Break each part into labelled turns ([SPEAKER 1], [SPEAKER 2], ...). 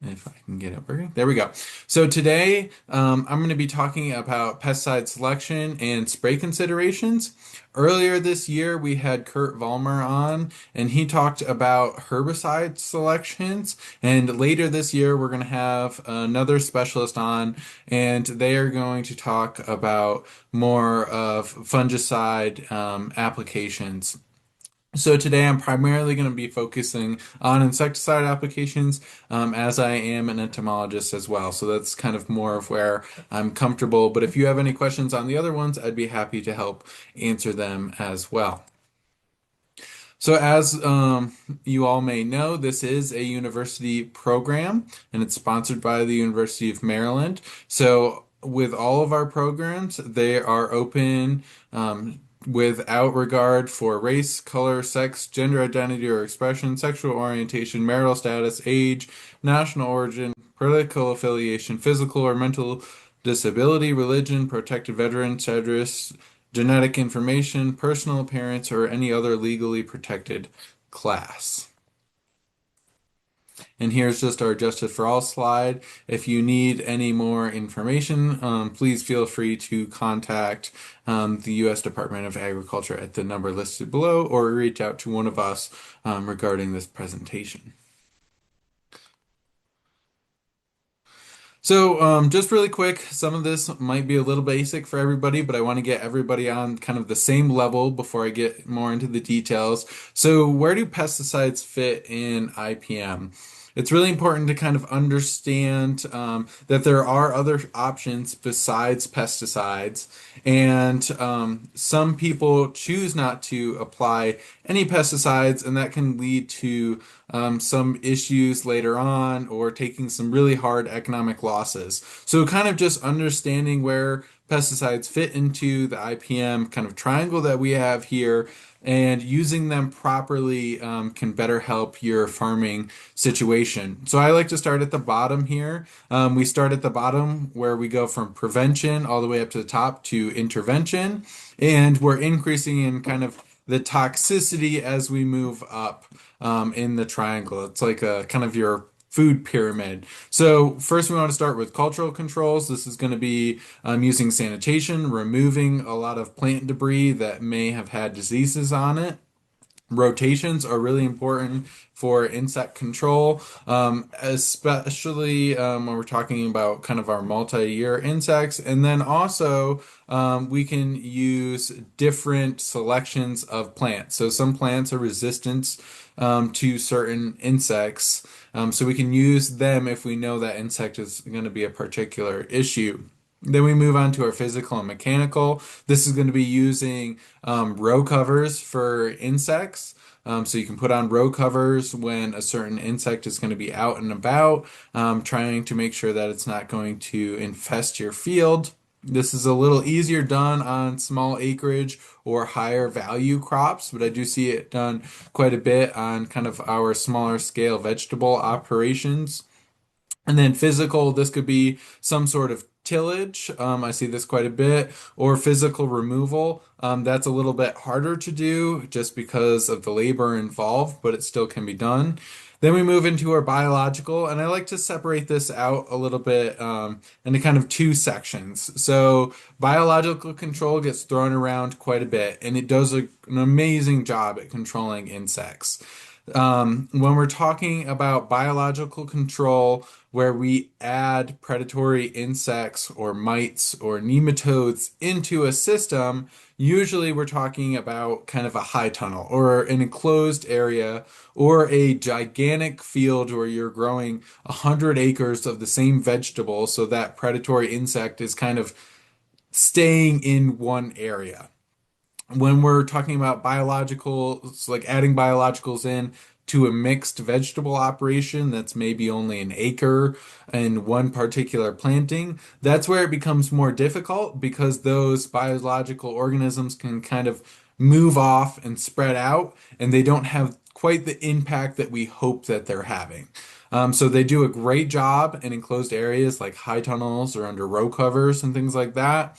[SPEAKER 1] If I can get it working. There we go. So today, I'm going to be talking about pesticide selection and spray considerations. Earlier this year, we had Kurt Vollmer on, and he talked about herbicide selections. And later this year, we're going to have another specialist on, and they are going to talk about more of fungicide applications. So today I'm primarily going to be focusing on insecticide applications, as I am an entomologist as well. So that's kind of more of where I'm comfortable. But if you have any questions on the other ones, I'd be happy to help answer them as well. So as you all may know, this is a university program and it's sponsored by the University of Maryland. So with all of our programs, they are open without regard for race, color, sex, gender identity or expression, sexual orientation, marital status, age, national origin, political affiliation, physical or mental disability, religion, protected veteran status, genetic information, personal appearance, or any other legally protected class. And here's just our Justice for All slide. If you need any more information, please feel free to contact the U.S. Department of Agriculture at the number listed below or reach out to one of us regarding this presentation. So, just really quick, some of this might be a little basic for everybody, but I want to get everybody on kind of the same level before I get more into the details. So, where do pesticides fit in IPM? It's really important to kind of understand that there are other options besides pesticides, and some people choose not to apply any pesticides, and that can lead to some issues later on or taking some really hard economic losses. So, kind of just understanding where pesticides fit into the IPM kind of triangle that we have here and using them properly can better help your farming situation. So I like to start at the bottom here. We start at the bottom where we go from prevention all the way up to the top to intervention, and we're increasing in kind of the toxicity as we move up in the triangle. It's like a kind of your food pyramid. So first we want to start with cultural controls. This is going to be using sanitation, removing a lot of plant debris that may have had diseases on it. Rotations are really important for insect control, especially when we're talking about kind of our multi-year insects. And then also, we can use different selections of plants. So some plants are resistant to certain insects. So we can use them if we know that insect is going to be a particular issue. Then we move on to our physical and mechanical. This is going to be using row covers for insects. So you can put on row covers when a certain insect is going to be out and about, trying to make sure that it's not going to infest your field. This is a little easier done on small acreage or higher value crops, but I do see it done quite a bit on kind of our smaller scale vegetable operations. And then physical, this could be some sort of tillage. I see this quite a bit, or physical removal. That's a little bit harder to do just because of the labor involved, but it still can be done. Then we move into our biological, and I like to separate this out a little bit into kind of two sections. So biological control gets thrown around quite a bit, and it does an amazing job at controlling insects. When we're talking about biological control, where we add predatory insects or mites or nematodes into a system, usually we're talking about kind of a high tunnel or an enclosed area or a gigantic field where you're growing 100 acres of the same vegetable so that predatory insect is kind of staying in one area. When we're talking about biologicals, like adding biologicals in to a mixed vegetable operation that's maybe only an acre and one particular planting, that's where it becomes more difficult because those biological organisms can kind of move off and spread out, and they don't have quite the impact that we hope that they're having. So they do a great job in enclosed areas like high tunnels or under row covers and things like that.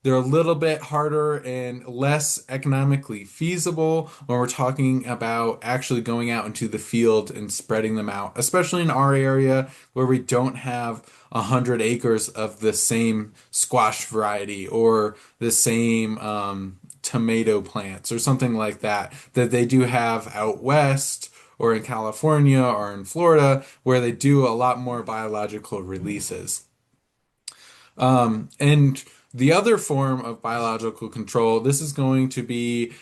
[SPEAKER 1] They're a little bit harder and less economically feasible when we're talking about actually going out into the field and spreading them out, especially in our area where we don't have 100 acres of the same squash variety or the same tomato plants or something like that that they do have out west or in California or in Florida, where they do a lot more biological releases. And the other form of biological control, this is going to be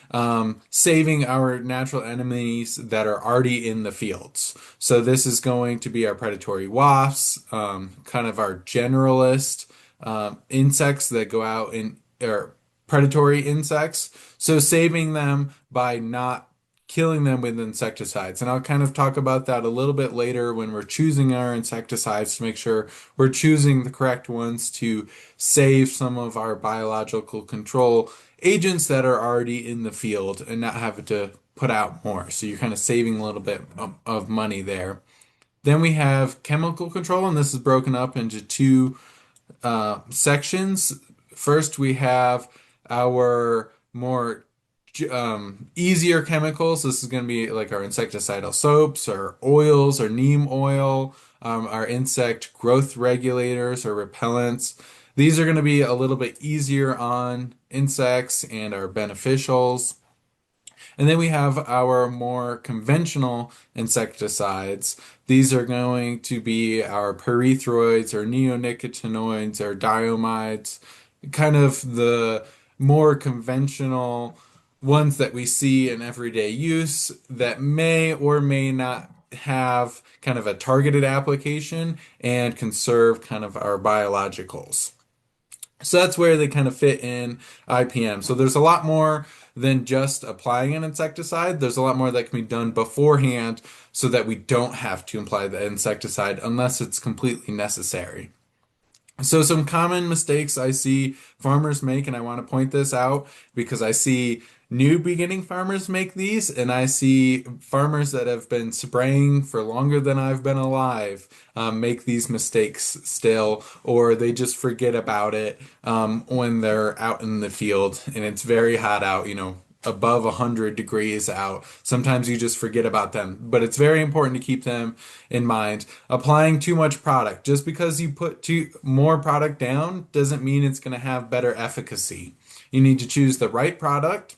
[SPEAKER 1] saving our natural enemies that are already in the fields. So this is going to be our predatory wasps, kind of our generalist insects that go out and or predatory insects. So saving them by not killing them with insecticides. And I'll kind of talk about that a little bit later when we're choosing our insecticides to make sure we're choosing the correct ones to save some of our biological control agents that are already in the field and not have to put out more. So you're kind of saving a little bit of money there. Then we have chemical control, and this is broken up into two sections. First, we have our more easier chemicals. This is going to be like our insecticidal soaps, our oils, our neem oil, our insect growth regulators or repellents. These are going to be a little bit easier on insects and our beneficials. And then we have our more conventional insecticides. These are going to be our pyrethroids or neonicotinoids or diamides, kind of the more conventional ones that we see in everyday use that may or may not have kind of a targeted application and conserve kind of our biologicals. So that's where they kind of fit in IPM. So there's a lot more than just applying an insecticide. There's a lot more that can be done beforehand so that we don't have to apply the insecticide unless it's completely necessary. So some common mistakes I see farmers make, and I want to point this out because I see new beginning farmers make these, and I see farmers that have been spraying for longer than I've been alive make these mistakes still, or they just forget about it when they're out in the field and it's very hot out, above 100 degrees out. Sometimes you just forget about them, but it's very important to keep them in mind. Applying too much product, just because you put more product down doesn't mean it's going to have better efficacy. You need to choose the right product,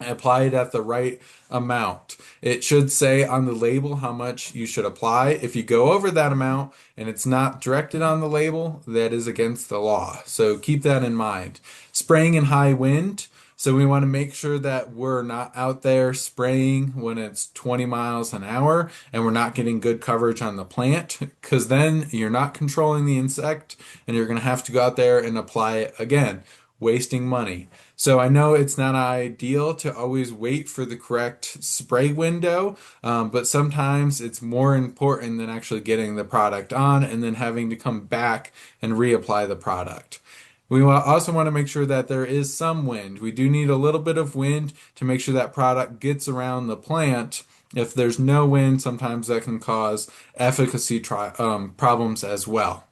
[SPEAKER 1] apply it at the right amount. It should say on the label how much you should apply. If you go over that amount and it's not directed on the label, that is against the law. So keep that in mind. Spraying in high wind. So we want to make sure that we're not out there spraying when it's 20 miles an hour and we're not getting good coverage on the plant, because then you're not controlling the insect and you're going to have to go out there and apply it again, wasting money. So I know it's not ideal to always wait for the correct spray window, but sometimes it's more important than actually getting the product on and then having to come back and reapply the product. We also want to make sure that there is some wind. We do need a little bit of wind to make sure that product gets around the plant. If there's no wind, sometimes that can cause efficacy problems as well.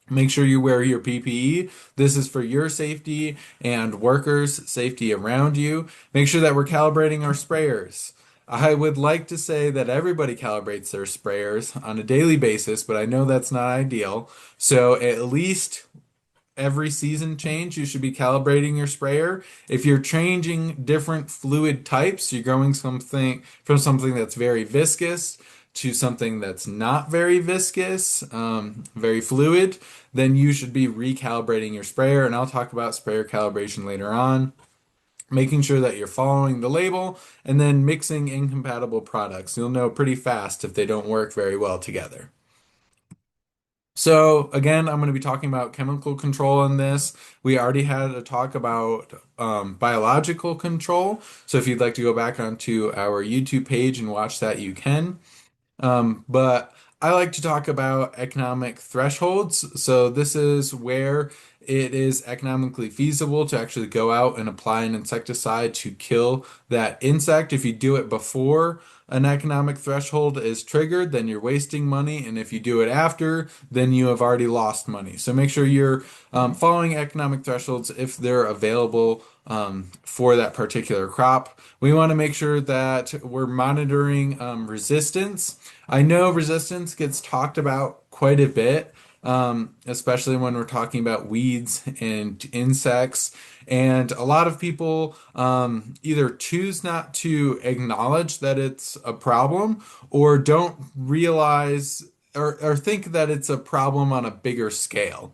[SPEAKER 1] Make sure you wear your PPE. This is for your safety and workers' safety around you. Make sure that we're calibrating our sprayers. I would like to say that everybody calibrates their sprayers on a daily basis, but I know that's not ideal. So at least every season change, you should be calibrating your sprayer. If you're changing different fluid types, you're going something from something that's very viscous to something that's not very viscous, very fluid, then you should be recalibrating your sprayer. And I'll talk about sprayer calibration later on. Making sure that you're following the label and then mixing incompatible products. You'll know pretty fast if they don't work very well together. So again, I'm going to be talking about chemical control in this. We already had a talk about biological control. So if you'd like to go back onto our YouTube page and watch that, you can. But I like to talk about economic thresholds. So this is where it is economically feasible to actually go out and apply an insecticide to kill that insect. If you do it before an economic threshold is triggered, then you're wasting money. And if you do it after, then you have already lost money. So make sure you're following economic thresholds if they're available for that particular crop. We want to make sure that we're monitoring resistance. I know resistance gets talked about quite a bit, especially when we're talking about weeds and insects. And a lot of people either choose not to acknowledge that it's a problem or don't realize or think that it's a problem on a bigger scale.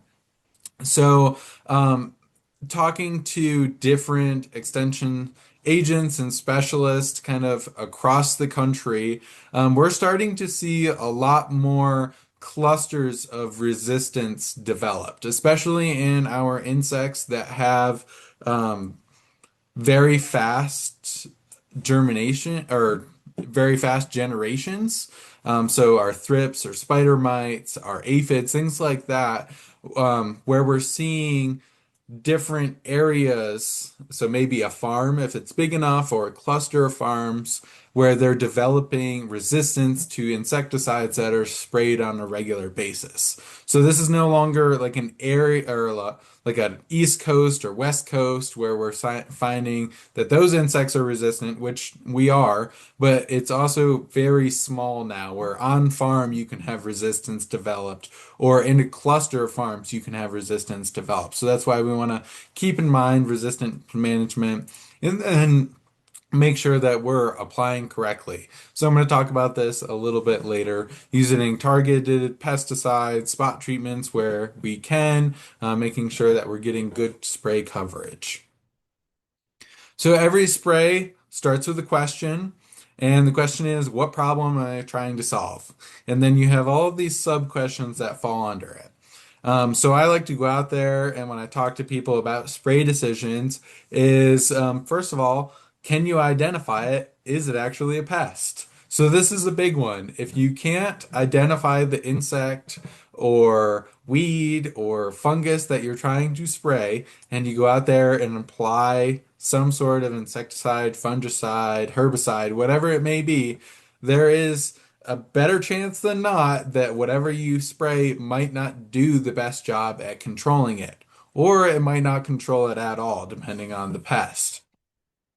[SPEAKER 1] So, talking to different extension agents and specialists kind of across the country, we're starting to see a lot more clusters of resistance developed, especially in our insects that have very fast germination or very fast generations. So our thrips or spider mites, our aphids, things like that, where we're seeing different areas. So maybe a farm, if it's big enough, or a cluster of farms where they're developing resistance to insecticides that are sprayed on a regular basis. So this is no longer like an area or like an East Coast or West Coast where we're finding that those insects are resistant, which we are, but it's also very small now where on farm you can have resistance developed, or in a cluster of farms you can have resistance developed. So that's why we want to keep in mind resistant management and then make sure that we're applying correctly. So I'm going to talk about this a little bit later, using targeted pesticides, spot treatments where we can, making sure that we're getting good spray coverage. So every spray starts with a question, and the question is, what problem am I trying to solve? And then you have all of these sub questions that fall under it. So I like to go out there and when I talk to people about spray decisions is first of all, can you identify it? Is it actually a pest? So this is a big one. If you can't identify the insect or weed or fungus that you're trying to spray, and you go out there and apply some sort of insecticide, fungicide, herbicide, whatever it may be, there is a better chance than not that whatever you spray might not do the best job at controlling it, or it might not control it at all, depending on the pest.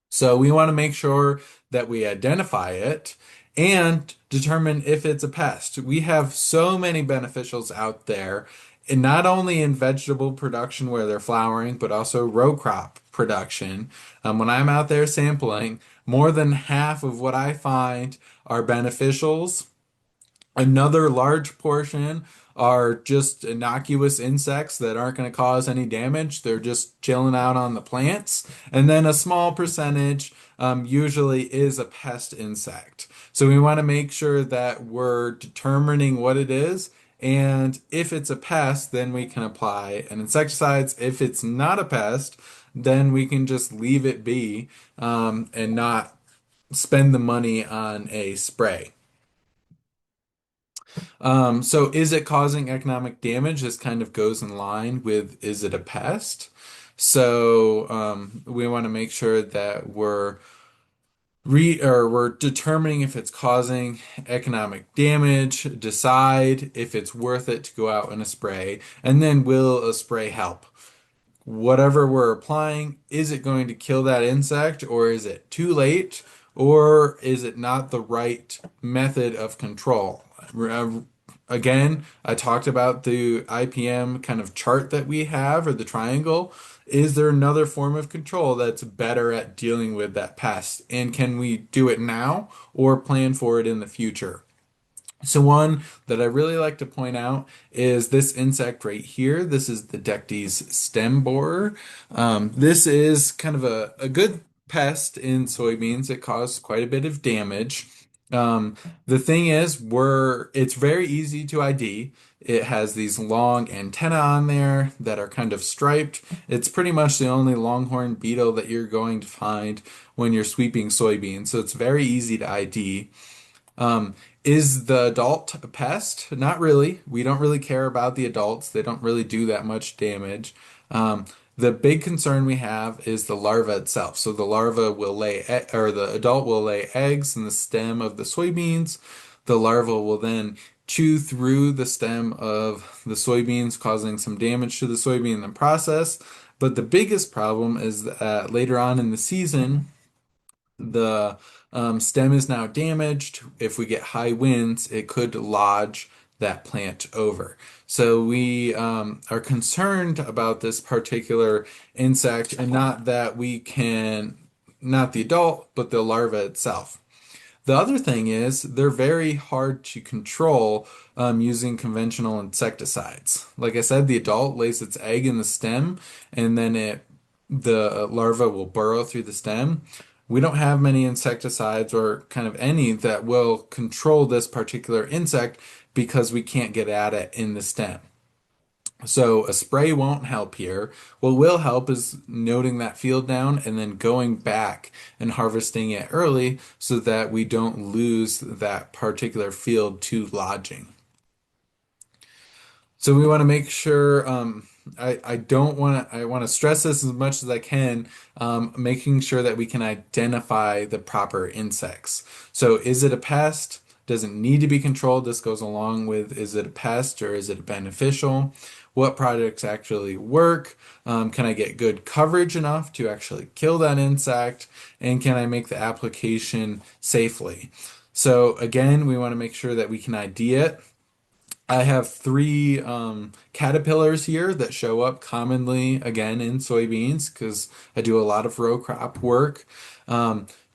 [SPEAKER 1] So we want to make sure that we identify it and determine if it's a pest. We have so many beneficials out there, and not only in vegetable production where they're flowering, but also row crop production. When I'm out there sampling, more than half of what I find are beneficials. Another large portion are just innocuous insects that aren't going to cause any damage. They're just chilling out on the plants. And then a small percentage usually is a pest insect. So we want to make sure that we're determining what it is. And if it's a pest, then we can apply an insecticides. If it's not a pest, then we can just leave it be and not spend the money on a spray. So is it causing economic damage? This kind of goes in line with is it a pest? So we want to make sure that we're determining if it's causing economic damage, decide if it's worth it to go out in a spray, and then will a spray help? Whatever we're applying, is it going to kill that insect or is it too late or is it not the right method of control? Again, I talked about the IPM kind of chart that we have or the triangle. Is there another form of control that's better at dealing with that pest? And can we do it now or plan for it in the future? So one that I really like to point out is this insect right here. This is the Dectes stem borer. This is kind of a good pest in soybeans. It causes quite a bit of damage. Um, the thing is, it's very easy to ID. It has these long antennae on there that are kind of striped. It's pretty much the only longhorn beetle that you're going to find when you're sweeping soybeans. So it's very easy to ID. Um, is the adult a pest? Not really. We don't really care about the adults. They don't really do that much damage. Um, The big concern we have is the larva itself. So the larva will or the adult will lay eggs in the stem of the soybeans. The larva will then chew through the stem of the soybeans, causing some damage to the soybean in the process. But the biggest problem is that later on in the season, the stem is now damaged. If we get high winds, it could lodge that plant over. So we are concerned about this particular insect, and not that we can, not the adult, but the larva itself. The other thing is they're very hard to control using conventional insecticides. Like I said, the adult lays its egg in the stem, and then the larva will burrow through the stem. We don't have many insecticides or kind of any that will control this particular insect because we can't get at it in the stem. So a spray won't help here. What will help is noting that field down and then going back and harvesting it early so that we don't lose that particular field to lodging. So we want to make sure, I don't want to, I want to stress this as much as I can, making sure that we can identify the proper insects. So is it a pest? Does it need to be controlled? This goes along with, is it a pest or is it beneficial? What products actually work? Can I get good coverage enough to actually kill that insect? And can I make the application safely? So again, we want to make sure that we can ID it. I have three caterpillars here that show up commonly again in soybeans because I do a lot of row crop work.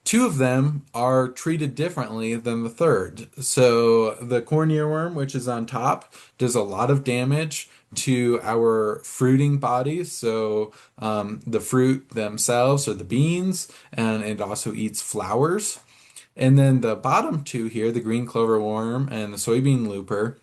[SPEAKER 1] Two of them are treated differently than the third. So the corn earworm, which is on top, does a lot of damage to our fruiting bodies. So the fruit themselves or the beans, and it also eats flowers. And then the bottom two here, the green clover worm and the soybean looper,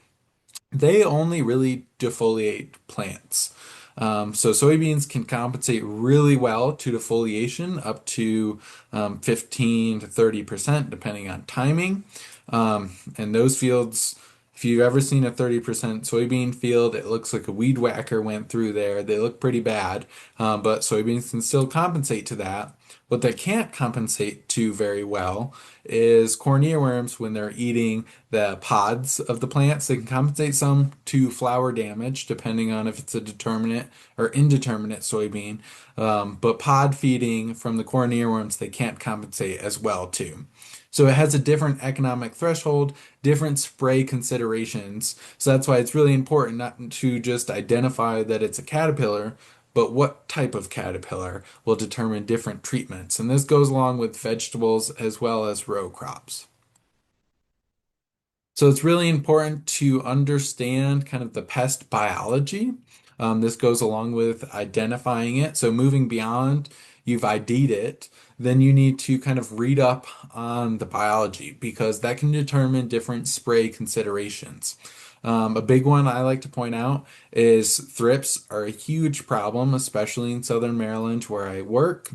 [SPEAKER 1] they only really defoliate plants. So soybeans can compensate really well to defoliation up to 15 to 30%, depending on timing. And those fields, if you've ever seen a 30% soybean field, it looks like a weed whacker went through there. They look pretty bad, but soybeans can still compensate to that. What they can't compensate to very well is corn earworms when they're eating the pods of the plants. They can compensate some to flower damage, depending on if it's a determinate or indeterminate soybean. But pod feeding from the corn earworms, they can't compensate as well too. So it has a different economic threshold, different spray considerations. So that's why it's really important not to just identify that it's a caterpillar, but what type of caterpillar will determine different treatments. And this goes along with vegetables as well as row crops. So it's really important to understand kind of the pest biology. This goes along with identifying it. So moving beyond, you've ID'd it, then you need to kind of read up on the biology because that can determine different spray considerations. A big one I like to point out is thrips are a huge problem, especially in Southern Maryland where I work.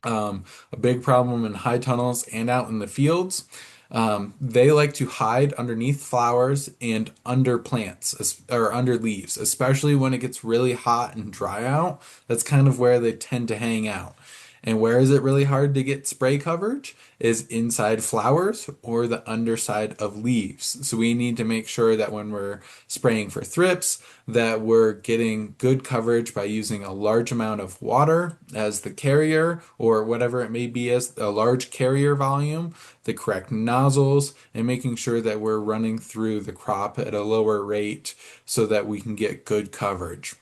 [SPEAKER 1] A big problem in high tunnels and out in the fields. They like to hide underneath flowers and under plants or under leaves, especially when it gets really hot and dry out. That's kind of where they tend to hang out. And where is it really hard to get spray coverage is inside flowers or the underside of leaves. So we need to make sure that when we're spraying for thrips, that we're getting good coverage by using a large amount of water as the carrier or whatever it may be as a large carrier volume, the correct nozzles, and making sure that we're running through the crop at a lower rate so that we can get good coverage.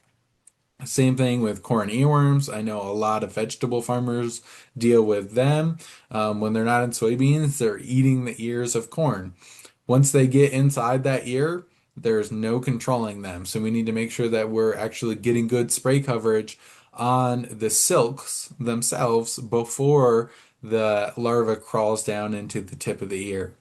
[SPEAKER 1] Same thing with corn earworms. I know a lot of vegetable farmers deal with them. When they're not in soybeans, they're eating the ears of corn. Once they get inside that ear, there's no controlling them. So we need to make sure that we're actually getting good spray coverage on the silks themselves before the larva crawls down into the tip of the ear.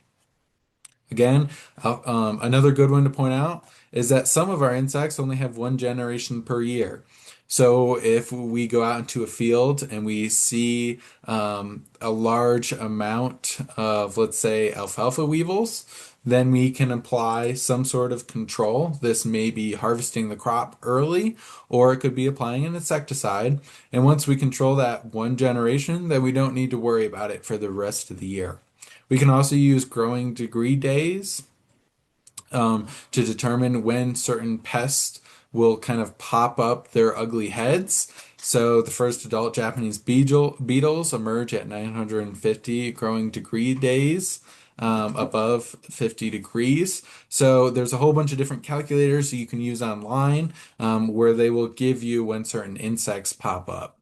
[SPEAKER 1] Again, another good one to point out is that some of our insects only have one generation per year. So if we go out into a field and we see a large amount of, let's say, alfalfa weevils, then we can apply some sort of control. This may be harvesting the crop early, or it could be applying an insecticide. And once we control that one generation, then we don't need to worry about it for the rest of the year. We can also use growing degree days to determine when certain pests will kind of pop up their ugly heads. So the first adult Japanese beetles emerge at 950 growing degree days. Above 50 degrees. So there's a whole bunch of different calculators that you can use online where they will give you when certain insects pop up.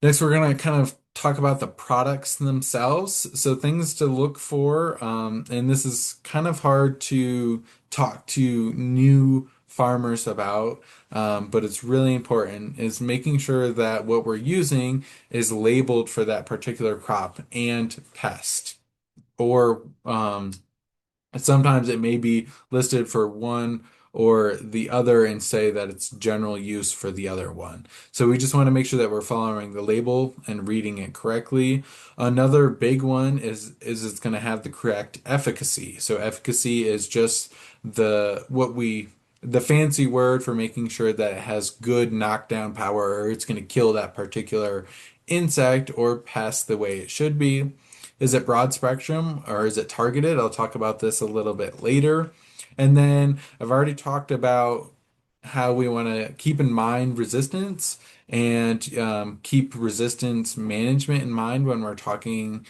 [SPEAKER 1] Next, we're going to kind of talk about the products themselves. So, things to look for, and this is kind of hard to talk to new farmers about, but it's really important, is making sure that what we're using is labeled for that particular crop and pest. Or sometimes it may be listed for one or the other and say that it's general use for the other one. So we just want to make sure that we're following the label and reading it correctly. Another big one is it's going to have the correct efficacy. So efficacy is just the fancy word for making sure that it has good knockdown power or it's going to kill that particular insect or pest the way it should be. Is it broad spectrum or is it targeted? I'll talk about this a little bit later. And then I've already talked about how we want to keep in mind resistance and keep resistance management in mind when we're talking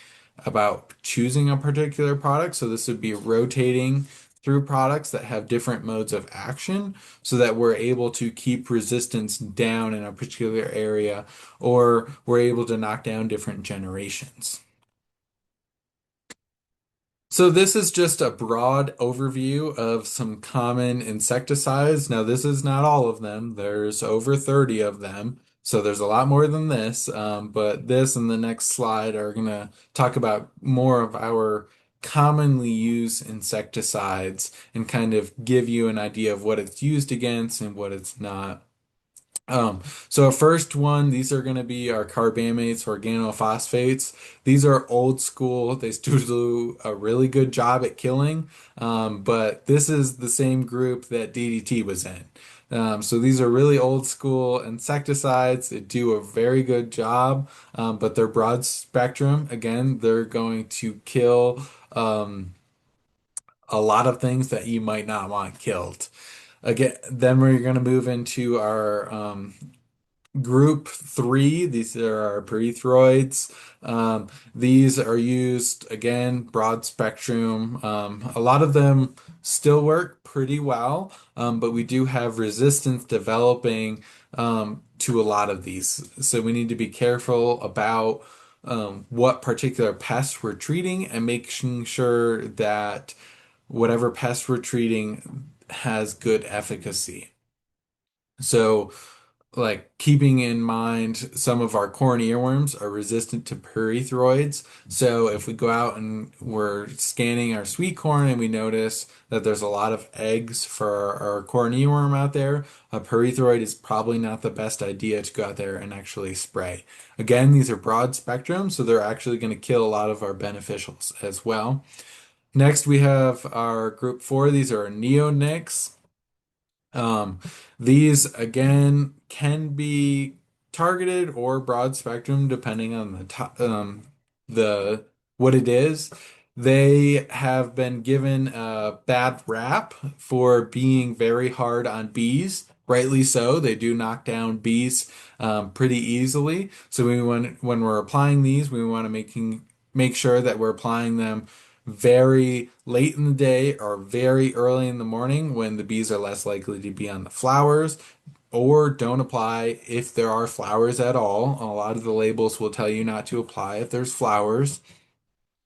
[SPEAKER 1] about choosing a particular product. So this would be rotating through products that have different modes of action so that we're able to keep resistance down in a particular area or we're able to knock down different generations. So this is just a broad overview of some common insecticides. Now, this is not all of them. There's over 30 of them. So there's a lot more than this. But this and the next slide are going to talk about more of our commonly used insecticides and kind of give you an idea of what it's used against and what it's not. So our first one, these are going to be our carbamates, organophosphates. These are old school. They still do a really good job at killing, but this is the same group that DDT was in. So these are really old school insecticides. They do a very good job, but they're broad spectrum. Again, they're going to kill a lot of things that you might not want killed. Again, then we're going to move into our Group three, these are our perithroids. These are used again, broad spectrum. A lot of them still work pretty well, but we do have resistance developing to a lot of these. So we need to be careful about what particular pests we're treating and making sure that whatever pest we're treating has good efficacy. So like keeping in mind some of our corn earworms are resistant to pyrethroids. So if we go out and we're scanning our sweet corn and we notice that there's a lot of eggs for our corn earworm out there, a pyrethroid is probably not the best idea to go out there and actually spray. Again, these are broad spectrum, so they're actually going to kill a lot of our beneficials as well. Next, we have our group four. These are our neonics. Um, these again can be targeted or broad spectrum depending on the what it is. They have been given a bad rap for being very hard on bees. Rightly so. They do knock down bees pretty easily. So we want when we're applying these, we want to make sure that we're applying them very late in the day or very early in the morning when the bees are less likely to be on the flowers, or don't apply if there are flowers at all. A lot of the labels will tell you not to apply if there's flowers.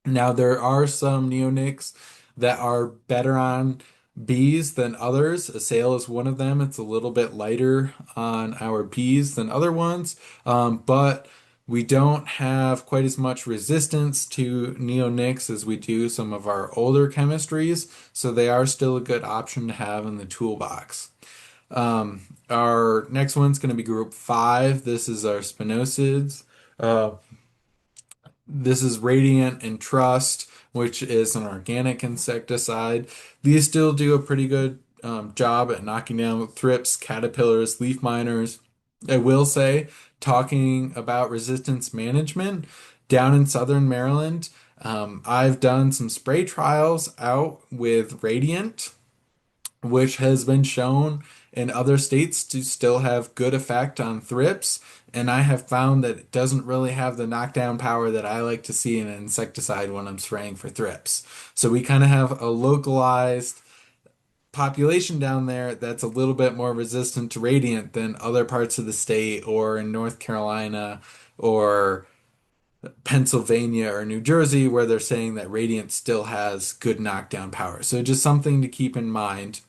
[SPEAKER 1] Now, there are some neonics that are better on bees than others. A sale is one of them. It's a little bit lighter on our bees than other ones, but we don't have quite as much resistance to neonics as we do some of our older chemistries, so they are still a good option to have in the toolbox. Our next one's going to be group five. This is our spinosades. Uh, this is Radiant and Trust. which is an organic insecticide. These still do a pretty good job at knocking down thrips, caterpillars, leaf miners. I will say, talking about resistance management down in southern Maryland, I've done some spray trials out with Radiant, which has been shown in other states to still have good effect on thrips. And I have found that it doesn't really have the knockdown power that I like to see in an insecticide when I'm spraying for thrips. So we kind of have a localized population down there that's a little bit more resistant to radiant than other parts of the state or in North Carolina or Pennsylvania or New Jersey, where they're saying that radiant still has good knockdown power. So just something to keep in mind.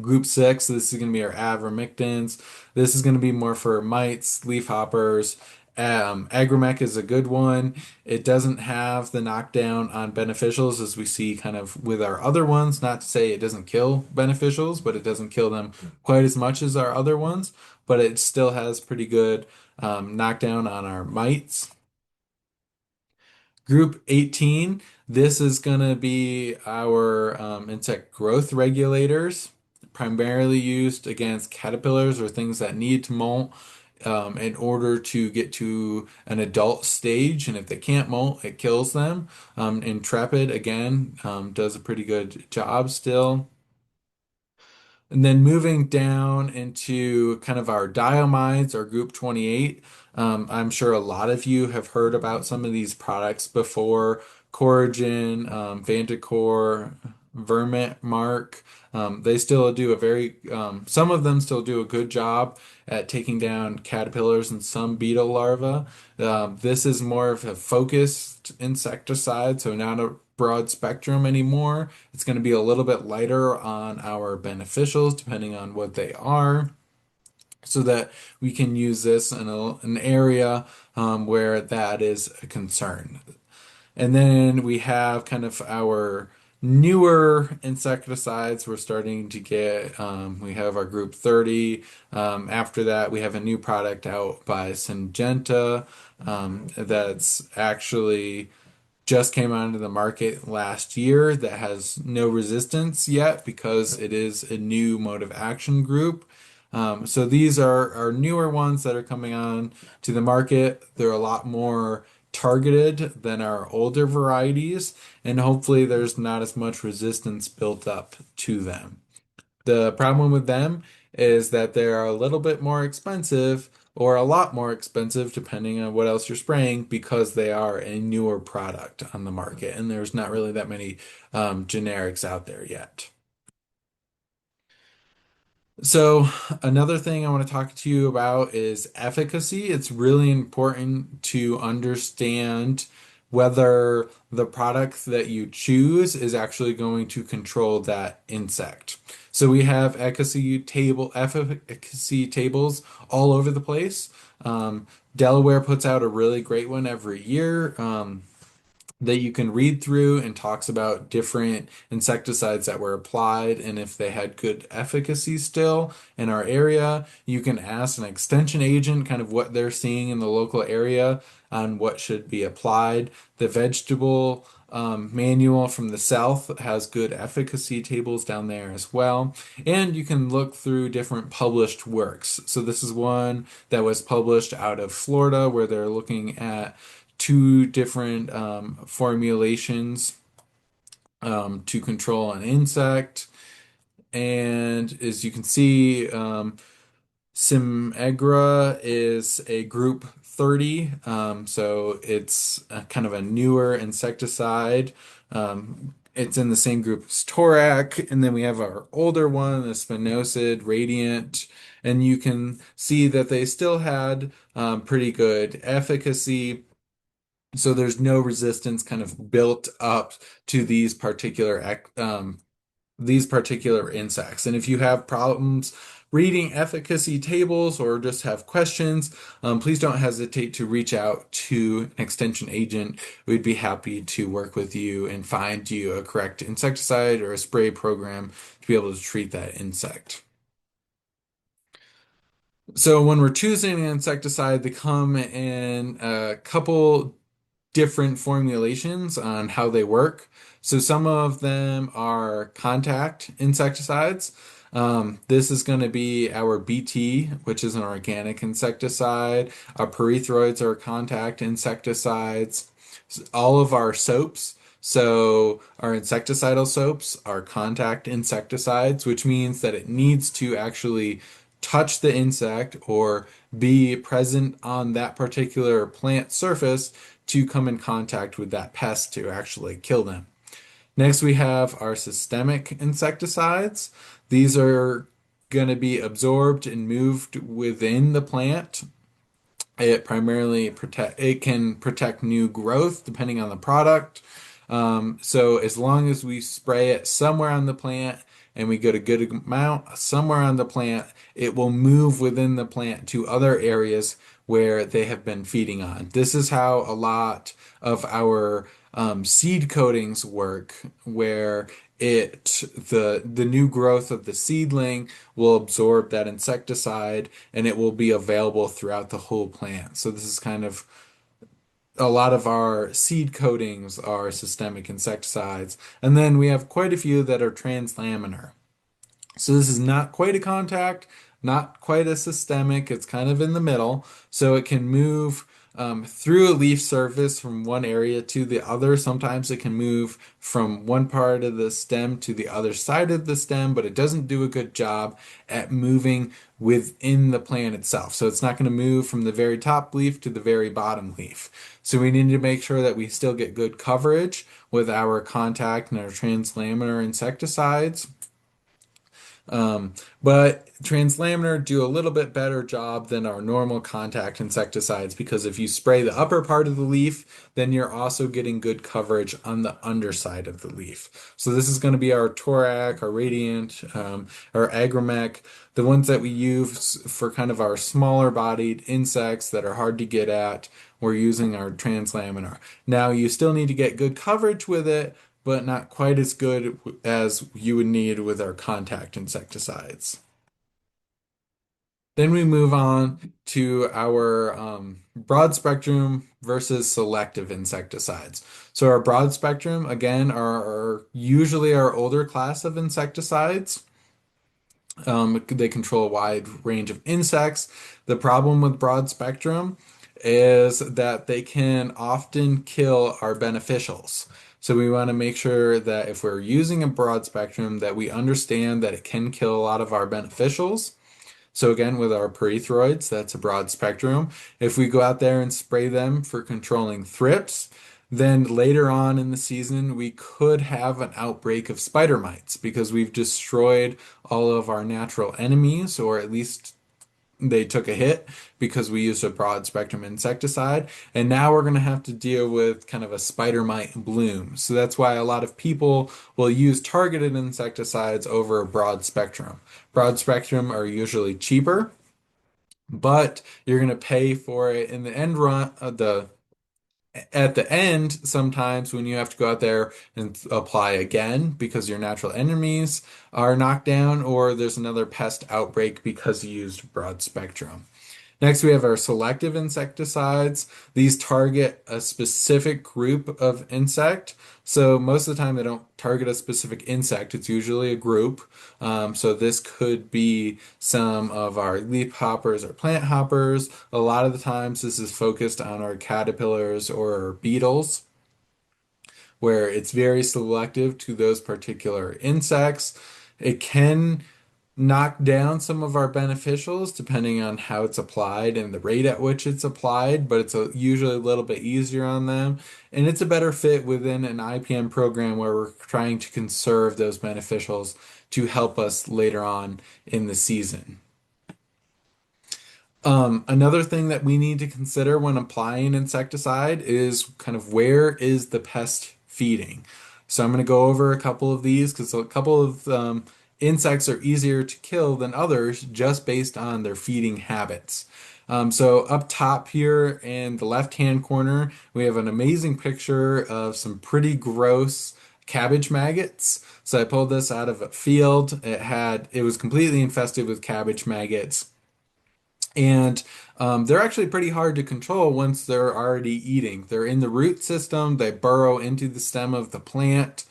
[SPEAKER 1] Group six, this is going to be our avermectins. This is going to be more for mites, leafhoppers. Agromech is a good one. It doesn't have the knockdown on beneficials as we see kind of with our other ones. Not to say it doesn't kill beneficials, but it doesn't kill them quite as much as our other ones. But it still has pretty good knockdown on our mites. Group 18, this is going to be our insect growth regulators, primarily used against caterpillars or things that need to molt in order to get to an adult stage. And if they can't molt, it kills them. Intrepid, again, does a pretty good job still. And then moving down into kind of our diamides or group 28, I'm sure a lot of you have heard about some of these products before. Coragen, Vantacor, Vermintmark. They still do some of them still do a good job at taking down caterpillars and some beetle larvae. This is more of a focused insecticide, so not a broad spectrum anymore. It's going to be a little bit lighter on our beneficials, depending on what they are, so that we can use this in an area where that is a concern. And then we have kind of our newer insecticides. We're starting to get, we have our group 30. After that, we have a new product out by Syngenta that's actually just came onto the market last year that has no resistance yet because it is a new mode of action group. So these are our newer ones that are coming on to the market. They're a lot more targeted than our older varieties, and hopefully there's not as much resistance built up to them. The problem with them is that they're a little bit more expensive or a lot more expensive depending on what else you're spraying because they are a newer product on the market and there's not really that many generics out there yet. So, another thing I want to talk to you about is efficacy. It's really important to understand whether the product that you choose is actually going to control that insect. So we have efficacy tables all over the place. Delaware puts out a really great one every year. That you can read through and talks about different insecticides that were applied and if they had good efficacy still in our area. You can ask an extension agent kind of what they're seeing in the local area on what should be applied. The vegetable manual from the South has good efficacy tables down there as well. And you can look through different published works. So this is one that was published out of Florida where they're looking at two different formulations to control an insect. And as you can see, Simegra is a group 30, so it's kind of a newer insecticide. It's in the same group as Torac, and then we have our older one, the Spinosad, Radiant, and you can see that they still had pretty good efficacy. So there's no resistance kind of built up to these particular insects. And if you have problems reading efficacy tables or just have questions, please don't hesitate to reach out to an extension agent. We'd be happy to work with you and find you a correct insecticide or a spray program to be able to treat that insect. So when we're choosing an insecticide, they come in a couple different formulations on how they work. So some of them are contact insecticides. This is going to be our BT, which is an organic insecticide. Our pyrethroids are contact insecticides. All of our soaps, so our insecticidal soaps are contact insecticides, which means that it needs to actually touch the insect or be present on that particular plant surface to come in contact with that pest to actually kill them. Next, we have our systemic insecticides. These are going to be absorbed and moved within the plant. It can protect new growth depending on the product. So as long as we spray it somewhere on the plant and we get a good amount somewhere on the plant, it will move within the plant to other areas where they have been feeding on. This is how a lot of our seed coatings work, where the new growth of the seedling will absorb that insecticide and it will be available throughout the whole plant. So this is kind of a lot of our seed coatings are systemic insecticides. And then we have quite a few that are translaminar. So this is not quite a contact, not quite a systemic. It's kind of in the middle. So it can move through a leaf surface from one area to the other. Sometimes it can move from one part of the stem to the other side of the stem, but it doesn't do a good job at moving within the plant itself. So it's not going to move from the very top leaf to the very bottom leaf. So we need to make sure that we still get good coverage with our contact and our translaminar insecticides. But translaminar do a little bit better job than our normal contact insecticides because if you spray the upper part of the leaf, then you're also getting good coverage on the underside of the leaf. So this is going to be our Torac, our Radiant, our Agrimec, the ones that we use for kind of our smaller bodied insects that are hard to get at. We're using our translaminar. Now you still need to get good coverage with it, but not quite as good as you would need with our contact insecticides. Then we move on to our broad spectrum versus selective insecticides. So our broad spectrum, again, are usually our older class of insecticides. They control a wide range of insects. The problem with broad spectrum is that they can often kill our beneficials. So we want to make sure that if we're using a broad spectrum, that we understand that it can kill a lot of our beneficials. So again, with our pyrethroids, that's a broad spectrum. If we go out there and spray them for controlling thrips, then later on in the season, we could have an outbreak of spider mites because we've destroyed all of our natural enemies, or at least they took a hit because we used a broad spectrum insecticide. And now we're going to have to deal with kind of a spider mite bloom. So that's why a lot of people will use targeted insecticides over a broad spectrum. Broad spectrum are usually cheaper, but you're going to pay for it in the end run, the at the end, sometimes when you have to go out there and apply again because your natural enemies are knocked down, or there's another pest outbreak because you used broad spectrum. Next, we have our selective insecticides. These target a specific group of insect. So most of the time, they don't target a specific insect. It's usually a group. So this could be some of our leaf hoppers or plant hoppers. A lot of the times, this is focused on our caterpillars or our beetles, where it's very selective to those particular insects. It can knock down some of our beneficials depending on how it's applied and the rate at which it's applied, but usually a little bit easier on them. And it's a better fit within an IPM program where we're trying to conserve those beneficials to help us later on in the season. Another thing that we need to consider when applying insecticide is kind of where is the pest feeding. So I'm going to go over a couple of these because a couple of insects are easier to kill than others just based on their feeding habits. So up top here in the left-hand corner, we have an amazing picture of some pretty gross cabbage maggots. So I pulled this out of a field. It was completely infested with cabbage maggots. And they're actually pretty hard to control once they're already eating. They're in the root system, they burrow into the stem of the plant.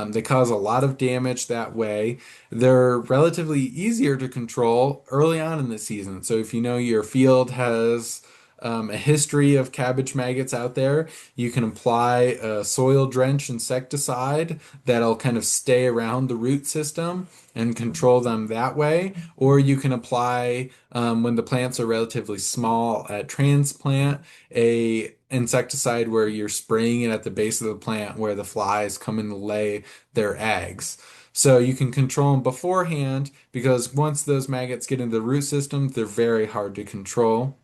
[SPEAKER 1] They cause a lot of damage that way. They're relatively easier to control early on in the season. So if you know your field has a history of cabbage maggots out there, you can apply a soil drench insecticide that'll kind of stay around the root system and control them that way. Or you can apply, when the plants are relatively small at transplant, a insecticide where you're spraying it at the base of the plant where the flies come in to lay their eggs. So you can control them beforehand because once those maggots get into the root system, they're very hard to control.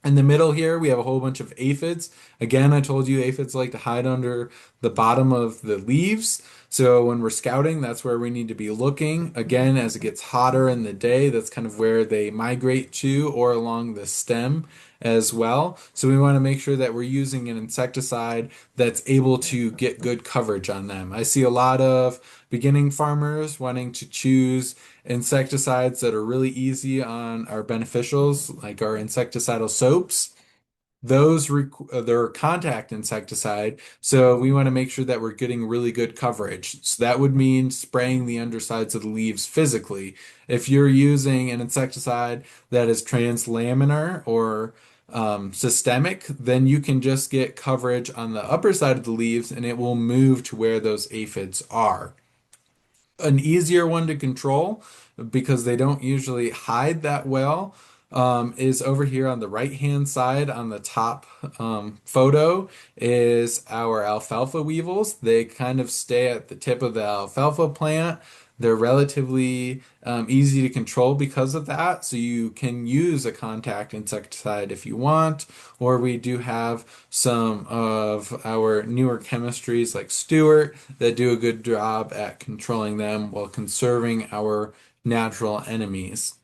[SPEAKER 1] In the middle here, we have a whole bunch of aphids. Again, I told you aphids like to hide under the bottom of the leaves. So when we're scouting, that's where we need to be looking. Again, as it gets hotter in the day, that's kind of where they migrate to or along the stem as well. So we want to make sure that we're using an insecticide that's able to get good coverage on them. I see a lot of beginning farmers wanting to choose insecticides that are really easy on our beneficials, like our insecticidal soaps. They're contact insecticide, so we want to make sure that we're getting really good coverage. So that would mean spraying the undersides of the leaves physically. If you're using an insecticide that is translaminar or systemic, then you can just get coverage on the upper side of the leaves and it will move to where those aphids are. An easier one to control because they don't usually hide that well is over here on the right hand side on the top photo is our alfalfa weevils. They kind of stay at the tip of the alfalfa plant. They're relatively easy to control because of that. So you can use a contact insecticide if you want, or we do have some of our newer chemistries like Stewart that do a good job at controlling them while conserving our natural enemies.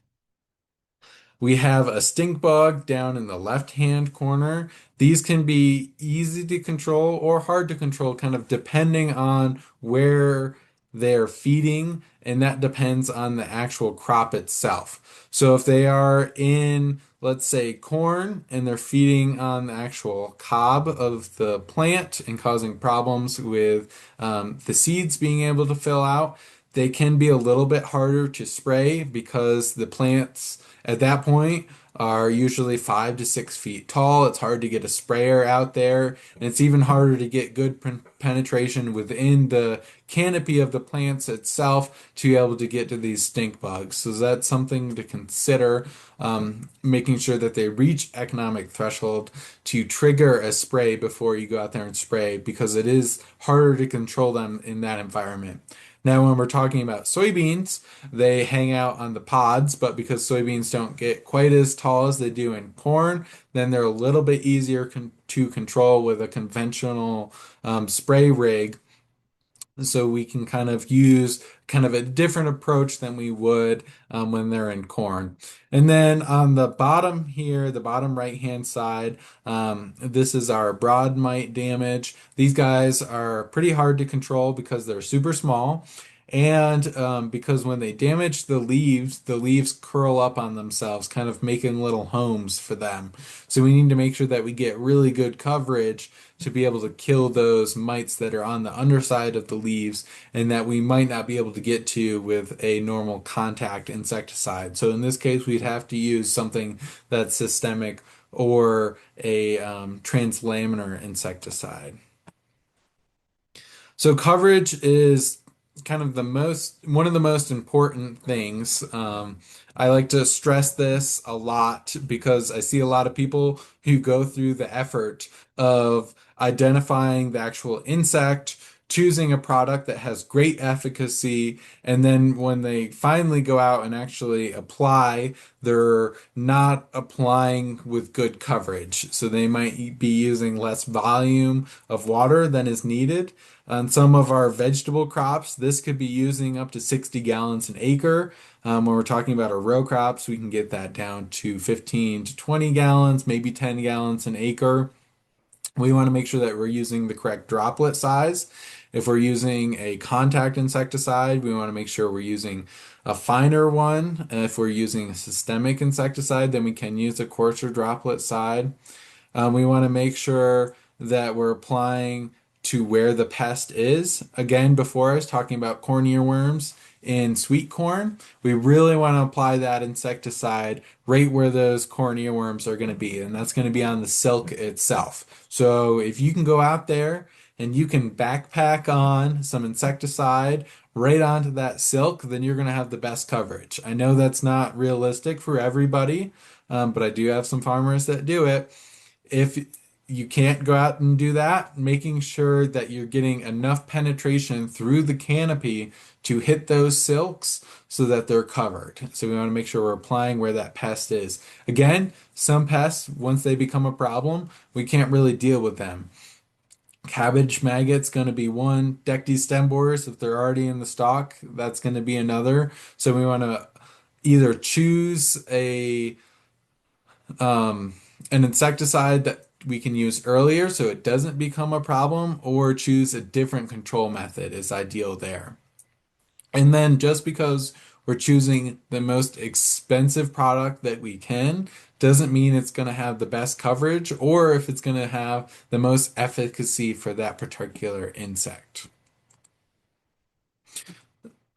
[SPEAKER 1] We have a stink bug down in the left-hand corner. These can be easy to control or hard to control, kind of depending on where they're feeding, and that depends on the actual crop itself. So if they are in, let's say, corn, and they're feeding on the actual cob of the plant and causing problems with the seeds being able to fill out, they can be a little bit harder to spray because the plants at that point are usually 5 to 6 feet tall. It's hard to get a sprayer out there, and it's even harder to get good penetration within the canopy of the plants itself to be able to get to these stink bugs. So that's something to consider, making sure that they reach economic threshold to trigger a spray before you go out there and spray because it is harder to control them in that environment. Now, when we're talking about soybeans, they hang out on the pods, but because soybeans don't get quite as tall as they do in corn, then they're a little bit easier to control with a conventional spray rig. So we can kind of use kind of a different approach than we would when they're in corn. And then on the bottom here, the bottom right hand side, this is our broad mite damage. These guys are pretty hard to control because they're super small. And because when they damage the leaves curl up on themselves, kind of making little homes for them. So we need to make sure that we get really good coverage to be able to kill those mites that are on the underside of the leaves and that we might not be able to get to with a normal contact insecticide. So in this case, we'd have to use something that's systemic or a translaminar insecticide. So coverage is kind of one of the most important things. I like to stress this a lot because I see a lot of people who go through the effort of identifying the actual insect, choosing a product that has great efficacy, and then when they finally go out and actually apply, they're not applying with good coverage. So they might be using less volume of water than is needed. On some of our vegetable crops, this could be using up to 60 gallons an acre. When we're talking about our row crops, we can get that down to 15 to 20 gallons, maybe 10 gallons an acre. We want to make sure that we're using the correct droplet size. If we're using a contact insecticide, we want to make sure we're using a finer one. And if we're using a systemic insecticide, then we can use a coarser droplet side. We want to make sure that we're applying to where the pest is. Again, before I was talking about corn earworms in sweet corn, we really want to apply that insecticide right where those corn earworms are going to be, and that's going to be on the silk itself. So if you can go out there and you can backpack on some insecticide right onto that silk, then you're going to have the best coverage. I know that's not realistic for everybody, but I do have some farmers that do it. If you can't go out and do that, making sure that you're getting enough penetration through the canopy to hit those silks so that they're covered. So we want to make sure we're applying where that pest is. Again, some pests, once they become a problem, we can't really deal with them. Cabbage maggots going to be one. Decty stem borers, if they're already in the stock, that's going to be another. So we want to either choose um, an insecticide that we can use earlier so it doesn't become a problem, or choose a different control method is ideal there. And then just because we're choosing the most expensive product that we can doesn't mean it's going to have the best coverage or if it's going to have the most efficacy for that particular insect.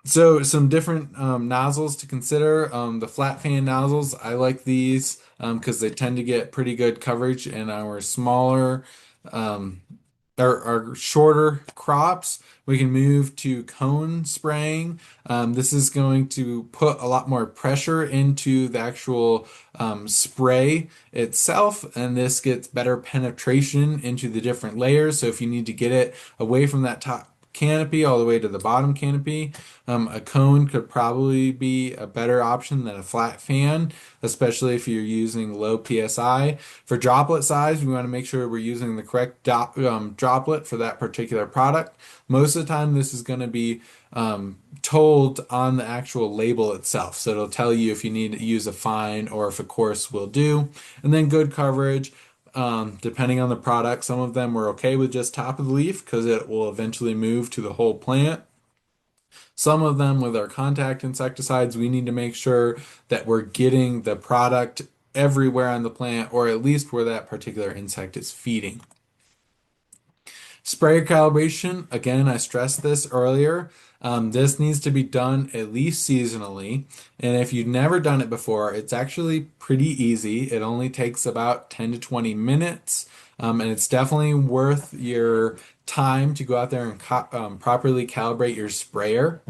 [SPEAKER 1] So some different nozzles to consider. The flat fan nozzles, I like these because they tend to get pretty good coverage in our smaller um, our shorter crops. We can move to cone spraying. This is going to put a lot more pressure into the actual spray itself, and this gets better penetration into the different layers. So if you need to get it away from that top canopy all the way to the bottom canopy. A cone could probably be a better option than a flat fan, especially if you're using low PSI. For droplet size, we want to make sure we're using the correct droplet for that particular product. Most of the time, this is going to be told on the actual label itself. So it'll tell you if you need to use a fine or if a coarse will do. And then good coverage. Depending on the product, some of them were okay with just top of the leaf because it will eventually move to the whole plant. Some of them with our contact insecticides, we need to make sure that we're getting the product everywhere on the plant or at least where that particular insect is feeding. Sprayer calibration, again, I stressed this earlier. This needs to be done at least seasonally. And if you've never done it before, it's actually pretty easy. It only takes about 10 to 20 minutes. And it's definitely worth your time to go out there and properly calibrate your sprayer.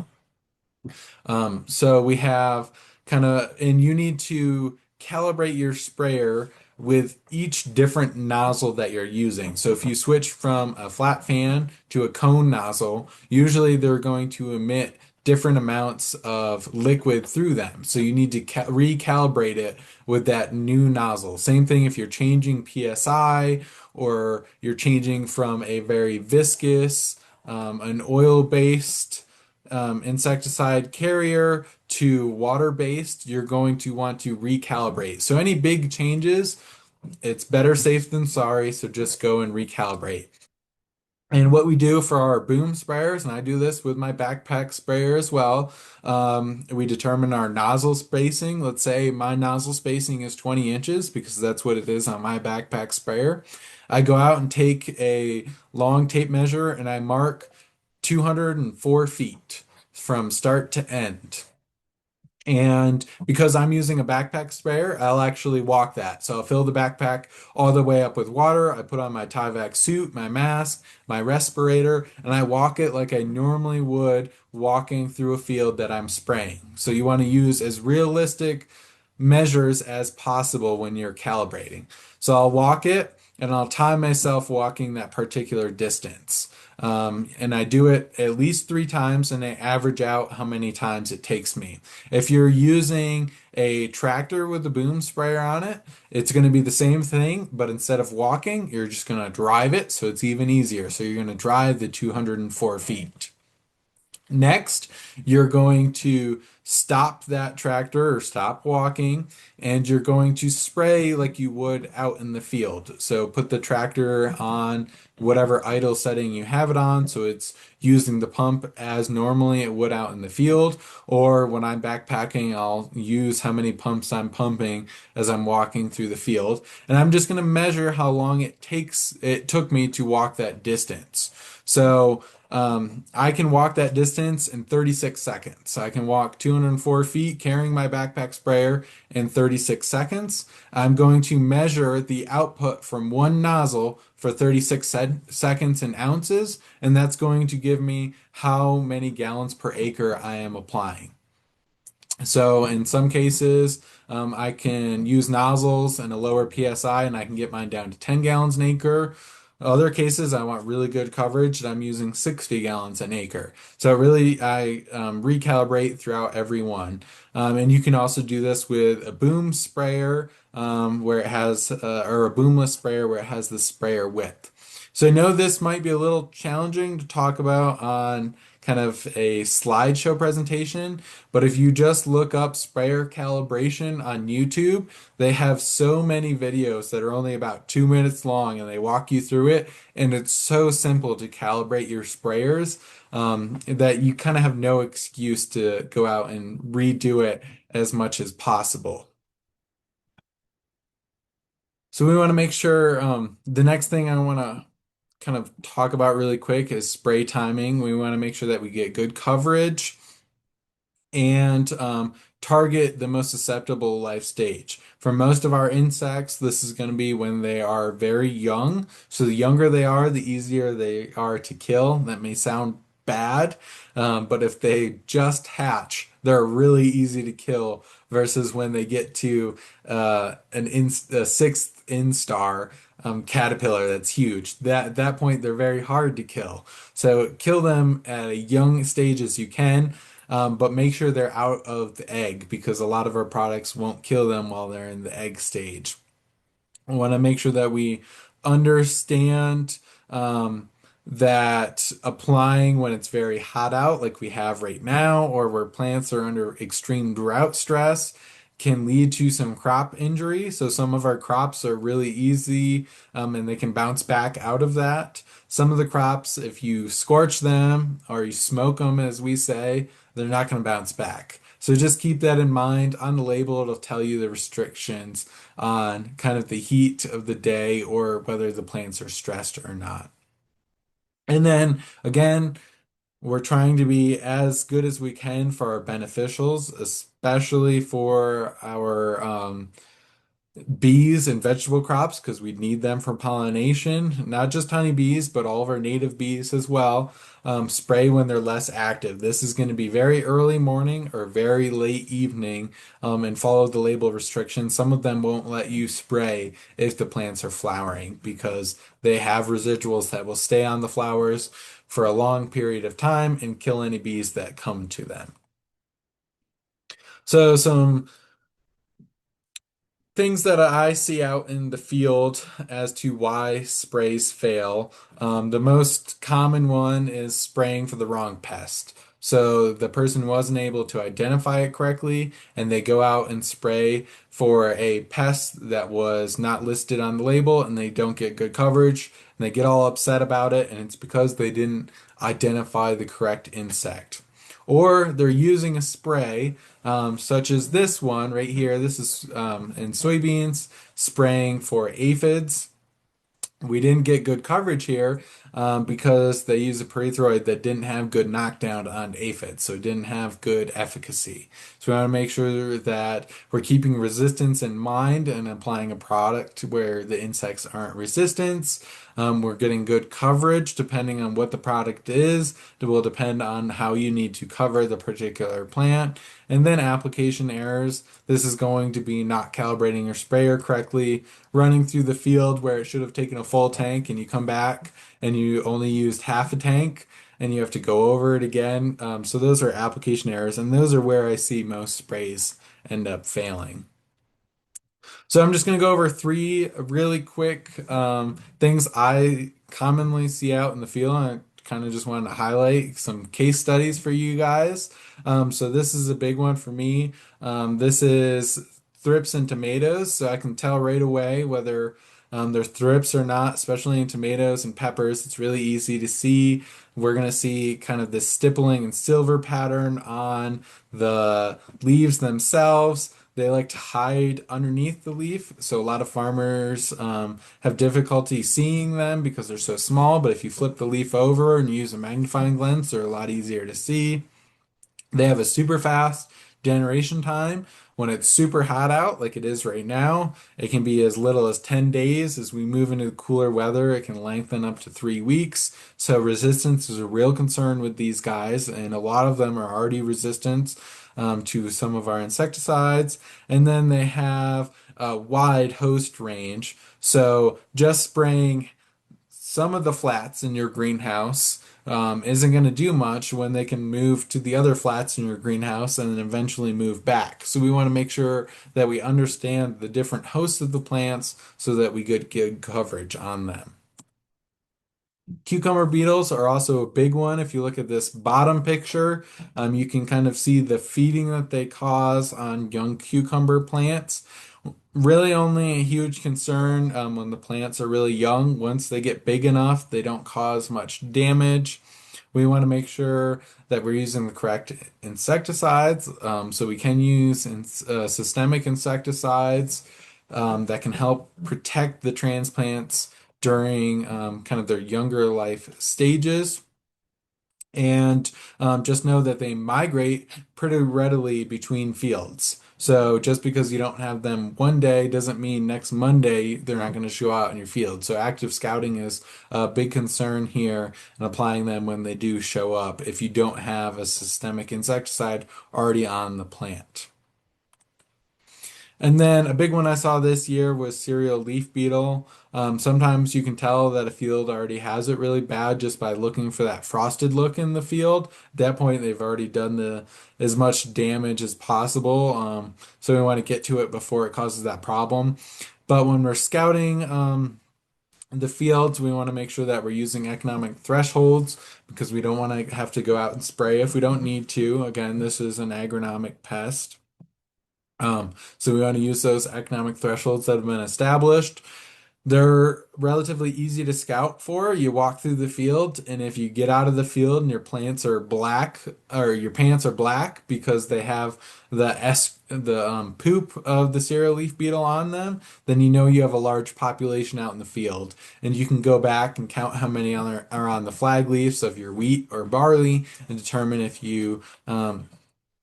[SPEAKER 1] So we have and you need to calibrate your sprayer with each different nozzle that you're using. So if you switch from a flat fan to a cone nozzle, usually they're going to emit different amounts of liquid through them. So you need to recalibrate it with that new nozzle. Same thing if you're changing PSI or you're changing from a very viscous, an oil-based insecticide carrier to water-based, you're going to want to recalibrate. So any big changes, it's better safe than sorry, so just go and recalibrate. And what we do for our boom sprayers, and I do this with my backpack sprayer as well, we determine our nozzle spacing. Let's say my nozzle spacing is 20 inches because that's what it is on my backpack sprayer. I go out and take a long tape measure and I mark 204 feet from start to end. And because I'm using a backpack sprayer, I'll actually walk that. So I'll fill the backpack all the way up with water. I put on my Tyvek suit, my mask, my respirator, and I walk it like I normally would walking through a field that I'm spraying. So you want to use as realistic measures as possible when you're calibrating. So I'll walk it and I'll time myself walking that particular distance. And I do it at least 3 times and I average out how many times it takes me. If you're using a tractor with a boom sprayer on it, it's going to be the same thing, but instead of walking, you're just going to drive it, so it's even easier. So you're going to drive the 204 feet. Next, you're going to stop that tractor or stop walking, and you're going to spray like you would out in the field. So put the tractor on whatever idle setting you have it on, so it's using the pump as normally it would out in the field. Or when I'm backpacking, I'll use how many pumps I'm pumping as I'm walking through the field. And I'm just going to measure how long it took me to walk that distance. So I can walk that distance in 36 seconds. So I can walk 204 feet carrying my backpack sprayer in 36 seconds. I'm going to measure the output from one nozzle for 36 seconds in ounces, and that's going to give me how many gallons per acre I am applying. So in some cases, I can use nozzles and a lower PSI, and I can get mine down to 10 gallons an acre. Other cases, I want really good coverage, and I'm using 60 gallons an acre. So really, I recalibrate throughout every one. And you can also do this with a boom sprayer, where it has, or a boomless sprayer where it has the sprayer width. So I know this might be a little challenging to talk about on kind of a slideshow presentation, but if you just look up sprayer calibration on YouTube, they have so many videos that are only about 2 minutes long and they walk you through it. And it's so simple to calibrate your sprayers that you kind of have no excuse to go out and redo it as much as possible. So we want to make sure the next thing I want to kind of talk about really quick is spray timing. We want to make sure that we get good coverage and target the most susceptible life stage. For most of our insects, this is going to be when they are very young. So the younger they are, the easier they are to kill. That may sound bad, but if they just hatch, they're really easy to kill versus when they get to a sixth instar caterpillar that's huge. At that point, they're very hard to kill. So kill them at a young stage as you can. But make sure they're out of the egg because a lot of our products won't kill them while they're in the egg stage. I want to make sure that we understand that applying when it's very hot out, like we have right now, or where plants are under extreme drought stress, can lead to some crop injury. So some of our crops are really easy and they can bounce back out of that. Some of the crops, if you scorch them or you smoke them, as we say, they're not going to bounce back. So just keep that in mind. On the label, it'll tell you the restrictions on kind of the heat of the day or whether the plants are stressed or not. And then again, we're trying to be as good as we can for our beneficials, especially for our bees and vegetable crops because we need them for pollination, not just honeybees, but all of our native bees as well. Spray when they're less active. This is going to be very early morning or very late evening, and follow the label restrictions. Some of them won't let you spray if the plants are flowering because they have residuals that will stay on the flowers for a long period of time and kill any bees that come to them. So some things that I see out in the field as to why sprays fail. The most common one is spraying for the wrong pest. So the person wasn't able to identify it correctly, and they go out and spray for a pest that was not listed on the label, and they don't get good coverage, and they get all upset about it, and it's because they didn't identify the correct insect. Or they're using a spray such as this one right here. This is in soybeans spraying for aphids. We didn't get good coverage here because they used a pyrethroid that didn't have good knockdown on aphids, so it didn't have good efficacy. So we want to make sure that we're keeping resistance in mind and applying a product where the insects aren't resistant. We're getting good coverage depending on what the product is. It will depend on how you need to cover the particular plant. And then application errors. This is going to be not calibrating your sprayer correctly, running through the field where it should have taken a full tank, and you come back and you only used half a tank and you have to go over it again. So those are application errors, and those are where I see most sprays end up failing. So I'm just going to go over three really quick things I commonly see out in the field. I'm kind of just wanted to highlight some case studies for you guys. So this is a big one for me. This is thrips in tomatoes, so I can tell right away whether they're thrips or not, especially in tomatoes and peppers. It's really easy to see. We're going to see kind of this stippling and silver pattern on the leaves themselves. They like to hide underneath the leaf, so a lot of farmers have difficulty seeing them because they're so small. But if you flip the leaf over and use a magnifying lens, they're a lot easier to see. They have a super fast generation time. When it's super hot out, like it is right now, it can be as little as 10 days. As we move into cooler weather, it can lengthen up to 3 weeks. So resistance is a real concern with these guys, and a lot of them are already resistant to some of our insecticides. And then they have a wide host range. So just spraying some of the flats in your greenhouse isn't going to do much when they can move to the other flats in your greenhouse and then eventually move back. So we want to make sure that we understand the different hosts of the plants so that we get good coverage on them. Cucumber beetles are also a big one. If you look at this bottom picture, you can kind of see the feeding that they cause on young cucumber plants. Really only a huge concern when the plants are really young. Once they get big enough, they don't cause much damage. We want to make sure that we're using the correct insecticides. So we can use systemic insecticides that can help protect the transplants during kind of their younger life stages. And just know that they migrate pretty readily between fields. So just because you don't have them one day doesn't mean next Monday they're not going to show out in your field. So active scouting is a big concern here, and applying them when they do show up if you don't have a systemic insecticide already on the plant. And then a big one I saw this year was cereal leaf beetle. Sometimes you can tell that a field already has it really bad just by looking for that frosted look in the field. At that point, they've already done the as much damage as possible. So we want to get to it before it causes that problem. But when we're scouting the fields, we want to make sure that we're using economic thresholds because we don't want to have to go out and spray if we don't need to. Again, this is an agronomic pest. So we want to use those economic thresholds that have been established. They're relatively easy to scout for. You walk through the field, and if you get out of the field and your plants are black, or your pants are black because they have the poop of the cereal leaf beetle on them, then you know you have a large population out in the field. And you can go back and count how many are on the flag leaves of your wheat or barley and determine if you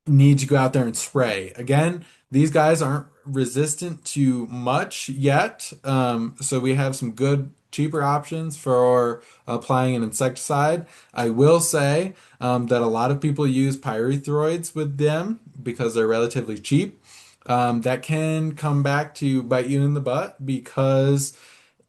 [SPEAKER 1] need to go out there and spray. Again, these guys aren't resistant to much yet, so we have some good, cheaper options for applying an insecticide. I will say that a lot of people use pyrethroids with them because they're relatively cheap. That can come back to bite you in the butt because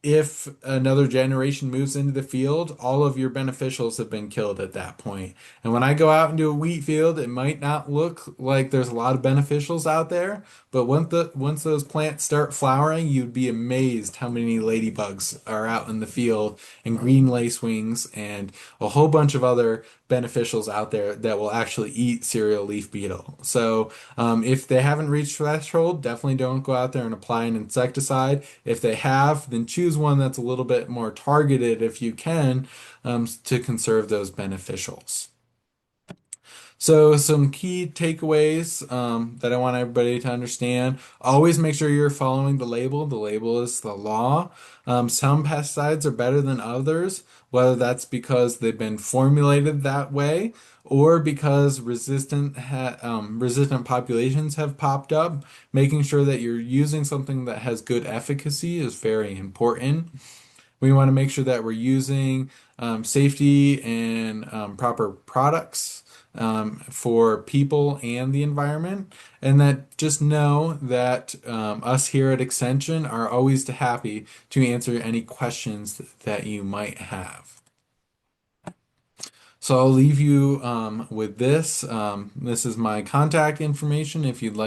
[SPEAKER 1] if another generation moves into the field, all of your beneficials have been killed at that point. And when I go out into a wheat field, it might not look like there's a lot of beneficials out there, but once those plants start flowering, you'd be amazed how many ladybugs are out in the field, and green lacewings, and a whole bunch of other beneficials out there that will actually eat cereal leaf beetle. So if they haven't reached threshold, definitely don't go out there and apply an insecticide. If they have, then choose one that's a little bit more targeted if you can, to conserve those beneficials. So, some key takeaways that I want everybody to understand. Always make sure you're following the label. The label is the law. Some pesticides are better than others, whether that's because they've been formulated that way or because resistant populations have popped up. Making sure that you're using something that has good efficacy is very important. We want to make sure that we're using safety and proper products for people and the environment, and that just know that us here at Extension are always happy to answer any questions that you might have. So I'll leave you with this. This is my contact information if you'd like